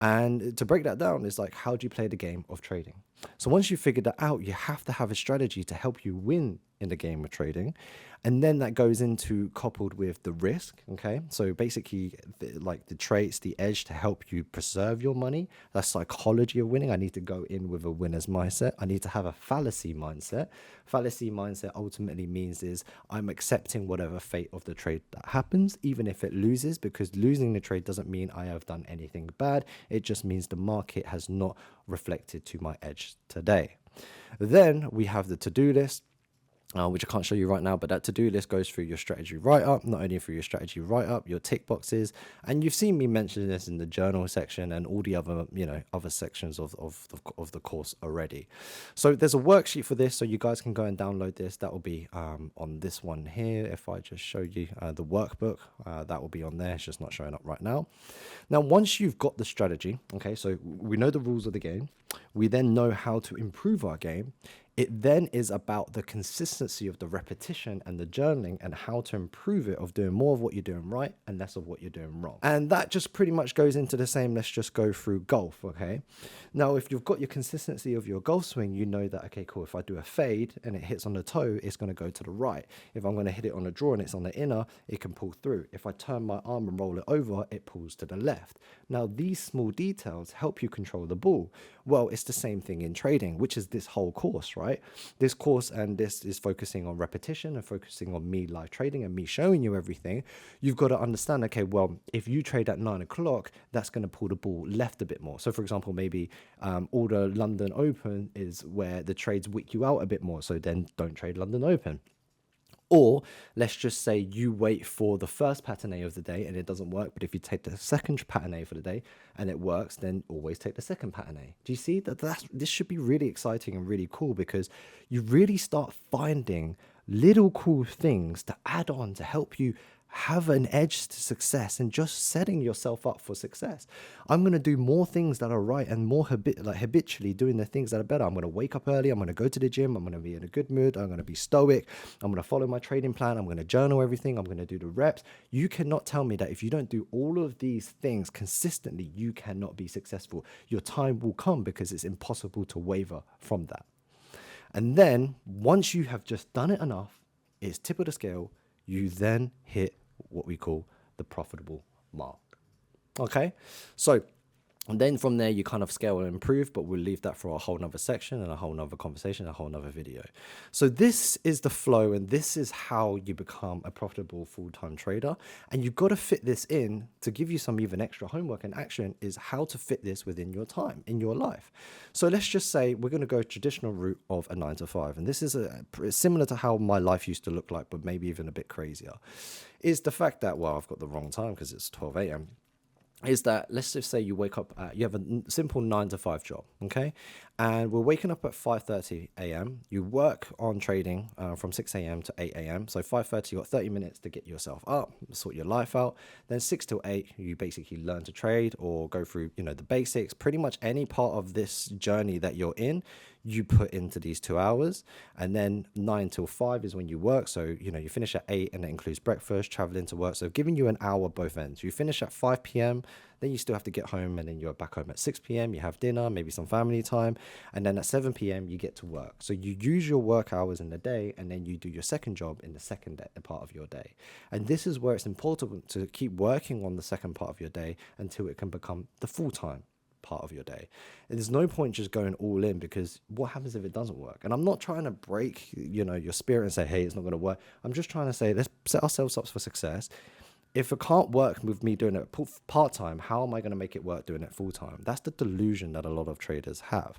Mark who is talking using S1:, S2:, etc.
S1: And to break that down is like, how do you play the game of trading? So once you figured that out, you have to have a strategy to help you win in the game of trading. And then that goes into coupled with the risk. Okay. So basically, like the traits, the edge to help you preserve your money, that psychology of winning. I need to go in with a winner's mindset. I need to have a fallacy mindset. Fallacy mindset ultimately means is I'm accepting whatever fate of the trade that happens, even if it loses, because losing the trade doesn't mean I have done anything bad. It just means the market has not reflected to my edge today. Then we have the to-do list, which I can't show you right now, but that to-do list goes through your strategy write-up, not only through your strategy write-up, your tick boxes, and you've seen me mention this in the journal section and all the other, other sections of the course already. So there's a worksheet for this, so you guys can go and download this. That will be on this one here. If I just show you the workbook, that will be on there. It's just not showing up right now. Now, once you've got the strategy, okay, so we know the rules of the game, we then know how to improve our game. It then is about the consistency of the repetition and the journaling and how to improve it, of doing more of what you're doing right and less of what you're doing wrong. And that just pretty much goes into the same. Let's just go through golf. Okay. Now, if you've got your consistency of your golf swing, you know that, okay, cool. If I do a fade and it hits on the toe, it's going to go to the right. If I'm going to hit it on a draw and it's on the inner, it can pull through. If I turn my arm and roll it over, it pulls to the left. Now, these small details help you control the ball. Well, it's the same thing in trading, which is this whole course, right? This course, and this is focusing on repetition and focusing on me live trading and me showing you everything. You've got to understand, okay, well, if you trade at 9 o'clock, that's going to pull the ball left a bit more. So for example, maybe all the London Open is where the trades wick you out a bit more. So then don't trade London Open. Or let's just say you wait for the first pattern A of the day and it doesn't work. But if you take the second pattern A for the day and it works, then always take the second pattern A. Do you see that? This should be really exciting and really cool, because you really start finding little cool things to add on to help you have an edge to success and just setting yourself up for success. I'm going to do more things that are right and more habitually doing the things that are better. I'm going to wake up early. I'm going to go to the gym. I'm going to be in a good mood. I'm going to be stoic. I'm going to follow my trading plan. I'm going to journal everything. I'm going to do the reps. You cannot tell me that if you don't do all of these things consistently, you cannot be successful. Your time will come, because it's impossible to waver from that. And then once you have just done it enough, it's tip of the scale, you then hit what we call the profitable mark. Okay, so and then from there you kind of scale and improve, but we'll leave that for a whole nother section and a whole nother conversation, a whole nother video. So this is the flow, and this is how you become a profitable full-time trader. And you've got to fit this in. To give you some even extra homework and action is how to fit this within your time in your life. So let's just say we're going to go traditional route of a 9 to 5, and this is similar to how my life used to look like, but maybe even a bit crazier. Is the fact that, well, I've got the wrong time because it's 12 a.m. is that, let's just say you wake up, you have a simple 9 to 5 job, okay? And we're waking up at 5:30 a.m. You work on trading from 6 a.m. to 8 a.m. So 5:30, you got 30 minutes to get yourself up, sort your life out. Then 6 till 8, you basically learn to trade or go through, the basics. Pretty much any part of this journey that you're in, you put into these 2 hours. And then 9 till 5 is when you work. So, you finish at 8, and that includes breakfast, traveling to work. So giving you an hour both ends. You finish at 5 p.m., then you still have to get home, and then you're back home at 6 p.m. You have dinner, maybe some family time, and then at 7 p.m. you get to work. So you use your work hours in the day, and then you do your second job in the second part of your day. And this is where it's important to keep working on the second part of your day until it can become the full-time part of your day. And there's no point just going all in, because what happens if it doesn't work? And I'm not trying to break, your spirit and say, hey, it's not going to work. I'm just trying to say, let's set ourselves up for success. If it can't work with me doing it part-time, how am I going to make it work doing it full-time? That's the delusion that a lot of traders have.